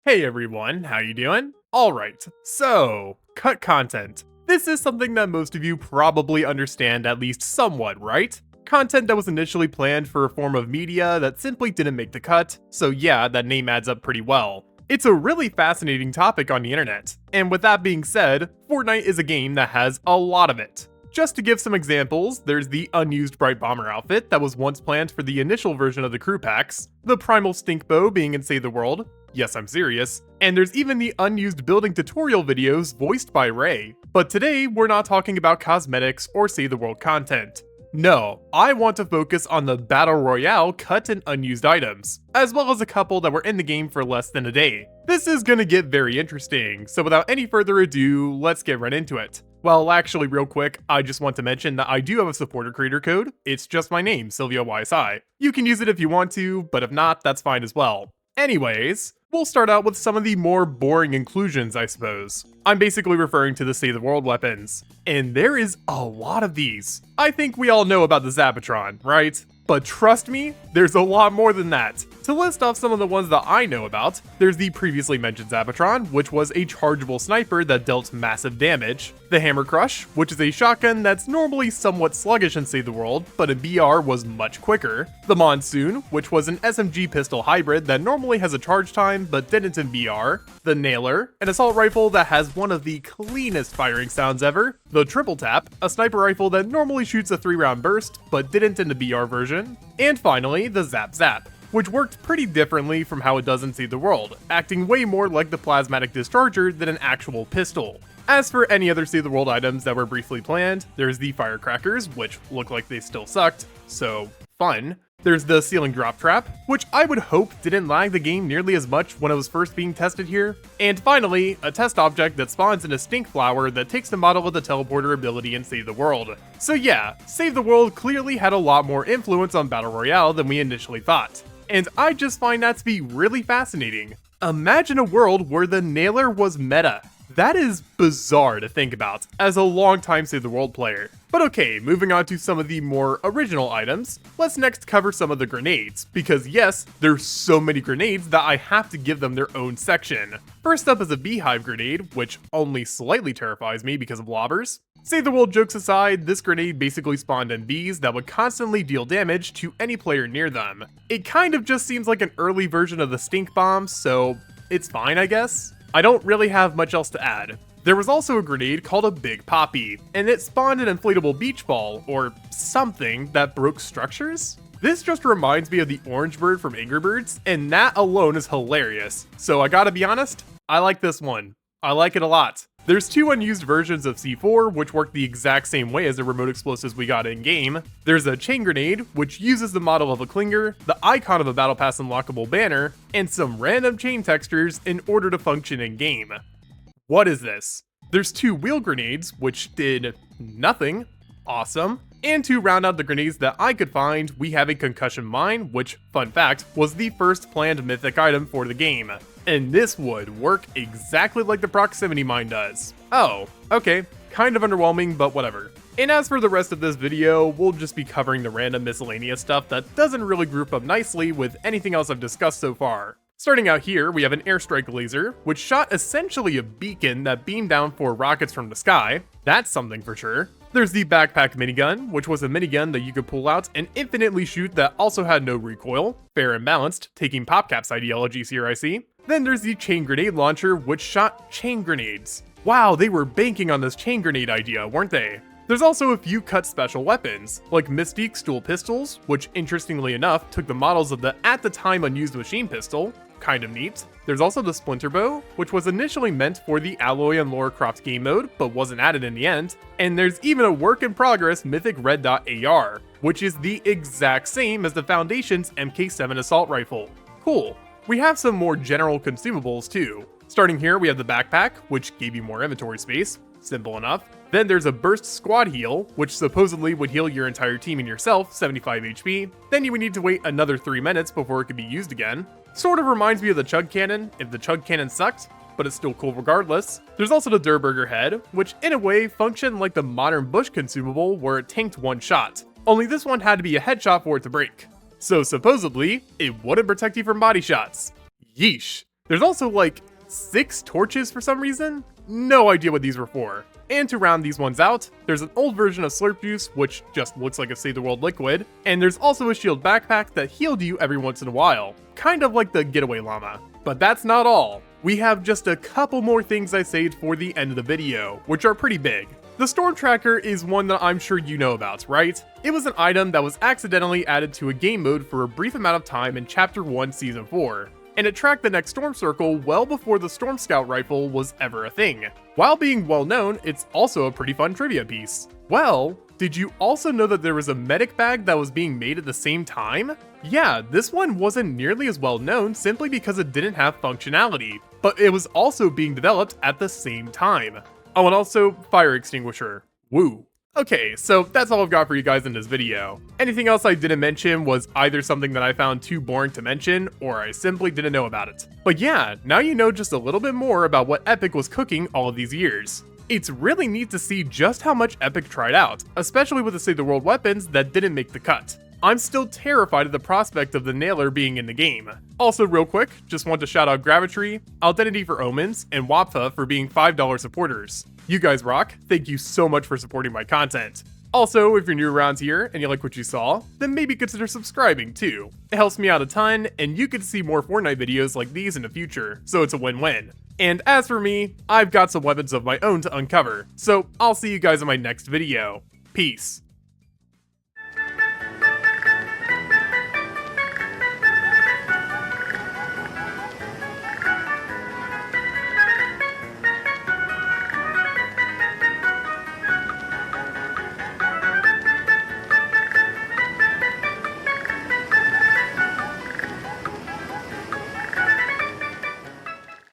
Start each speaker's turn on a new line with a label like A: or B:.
A: Hey everyone, how you doing? Alright, so, cut content. This is something that most of you probably understand at least somewhat, right? Content that was initially planned for a form of media that simply didn't make the cut, so yeah, that name adds up pretty well. It's a really fascinating topic on the internet, and with that being said, Fortnite is a game that has a lot of it. Just to give some examples, there's the unused Bright Bomber outfit that was once planned for the initial version of the crew packs, the Primal Stink Bow being in Save the World, yes I'm serious, and there's even the unused building tutorial videos voiced by Ray. But today, we're not talking about cosmetics or Save the World content. No, I want to focus on the Battle Royale cut and unused items, as well as a couple that were in the game for less than a day. This is gonna get very interesting, so without any further ado, let's get right into it. Well, actually, real quick, I just want to mention that I do have a supporter creator code. It's just my name, SylviaYSI. You can use it if you want to, but if not, that's fine as well. Anyways, we'll start out with some of the more boring inclusions, I suppose. I'm basically referring to the Save the World weapons, and there is a lot of these. I think we all know about the Zapatron, right? But trust me, there's a lot more than that. To list off some of the ones that I know about, there's the previously mentioned Zapatron, which was a chargeable sniper that dealt massive damage. The Hammer Crush, which is a shotgun that's normally somewhat sluggish in Save the World, but in BR was much quicker. The Monsoon, which was an SMG pistol hybrid that normally has a charge time, but didn't in BR. The Nailer, an assault rifle that has one of the cleanest firing sounds ever. The Triple Tap, a sniper rifle that normally shoots a 3-round burst, but didn't in the BR version. And finally, the Zap Zap, which worked pretty differently from how it does in Save the World, acting way more like the plasmatic discharger than an actual pistol. As for any other Save the World items that were briefly planned, there's the Firecrackers, which look like they still sucked, so fun. There's the Ceiling Drop Trap, which I would hope didn't lag the game nearly as much when it was first being tested here. And finally, a test object that spawns in a stink flower that takes the model of the teleporter ability in Save the World. So yeah, Save the World clearly had a lot more influence on Battle Royale than we initially thought. And I just find that to be really fascinating. Imagine a world where the Nailer was meta. That is bizarre to think about, as a longtime Save the World player. But okay, moving on to some of the more original items, let's next cover some of the grenades, because yes, there's so many grenades that I have to give them their own section. First up is a Beehive grenade, which only slightly terrifies me because of lobbers. Save the World jokes aside, this grenade basically spawned in bees that would constantly deal damage to any player near them. It kind of just seems like an early version of the stink bomb, so it's fine I guess. I don't really have much else to add. There was also a grenade called a Big Poppy, and it spawned an inflatable beach ball, or something, that broke structures? This just reminds me of the orange bird from Angry Birds, and that alone is hilarious. So I gotta be honest, I like this one. I like it a lot. There's two unused versions of C4, which work the exact same way as the remote explosives we got in-game. There's a chain grenade, which uses the model of a clinger, the icon of a Battle Pass unlockable banner, and some random chain textures in order to function in-game. What is this? There's two wheel grenades, which did nothing. Awesome. And to round out the grenades that I could find, we have a concussion mine, which, fun fact, was the first planned mythic item for the game. And this would work exactly like the proximity mine does. Oh, okay, kind of underwhelming, but whatever. And as for the rest of this video, we'll just be covering the random miscellaneous stuff that doesn't really group up nicely with anything else I've discussed so far. Starting out here, we have an airstrike laser, which shot essentially a beacon that beamed down 4 rockets from the sky. That's something for sure. There's the backpack minigun, which was a minigun that you could pull out and infinitely shoot that also had no recoil. Fair and balanced, taking PopCap's ideologies here I see. Then there's the chain grenade launcher, which shot chain grenades. Wow, they were banking on this chain grenade idea, weren't they? There's also a few cut special weapons, like Mystique's dual pistols, which interestingly enough took the models of the at the time unused machine pistol. Kind of neat. There's also the Splinter Bow, which was initially meant for the Alloy and Lara Croft game mode, but wasn't added in the end. And there's even a work in progress Mythic Red Dot AR, which is the exact same as the Foundation's MK7 assault rifle. Cool. We have some more general consumables too. Starting here, we have the backpack, which gave you more inventory space. Simple enough. Then there's a burst squad heal, which supposedly would heal your entire team and yourself 75 HP. Then you would need to wait another 3 minutes before it could be used again. Sort of reminds me of the chug cannon, if the chug cannon sucked, but it's still cool regardless. There's also the Durburger head, which in a way functioned like the modern bush consumable where it tanked one shot. Only this one had to be a headshot for it to break. So supposedly, it wouldn't protect you from body shots. Yeesh. There's also like 6 torches for some reason. No idea what these were for. And to round these ones out, there's an old version of Slurp Juice, which just looks like a Save the World liquid, and there's also a shield backpack that healed you every once in a while, kind of like the Getaway Llama. But that's not all. We have just a couple more things I saved for the end of the video, which are pretty big. The Storm Tracker is one that I'm sure you know about, right? It was an item that was accidentally added to a game mode for a brief amount of time in Chapter 1 Season 4. And it tracked the next Storm Circle well before the Storm Scout rifle was ever a thing. While being well known, it's also a pretty fun trivia piece. Well, did you also know that there was a medic bag that was being made at the same time? Yeah, this one wasn't nearly as well known simply because it didn't have functionality, but it was also being developed at the same time. Oh, and also fire extinguisher. Woo. Okay, so that's all I've got for you guys in this video. Anything else I didn't mention was either something that I found too boring to mention, or I simply didn't know about it. But yeah, now you know just a little bit more about what Epic was cooking all of these years. It's really neat to see just how much Epic tried out, especially with the Save the World weapons that didn't make the cut. I'm still terrified of the prospect of the nailer being in the game. Also real quick, just want to shout out Gravitry, Identity for Omens, and Wapfa for being $5 supporters. You guys rock, thank you so much for supporting my content. Also, if you're new around here and you like what you saw, then maybe consider subscribing too. It helps me out a ton, and you get to see more Fortnite videos like these in the future, so it's a win-win. And as for me, I've got some weapons of my own to uncover, so I'll see you guys in my next video. Peace.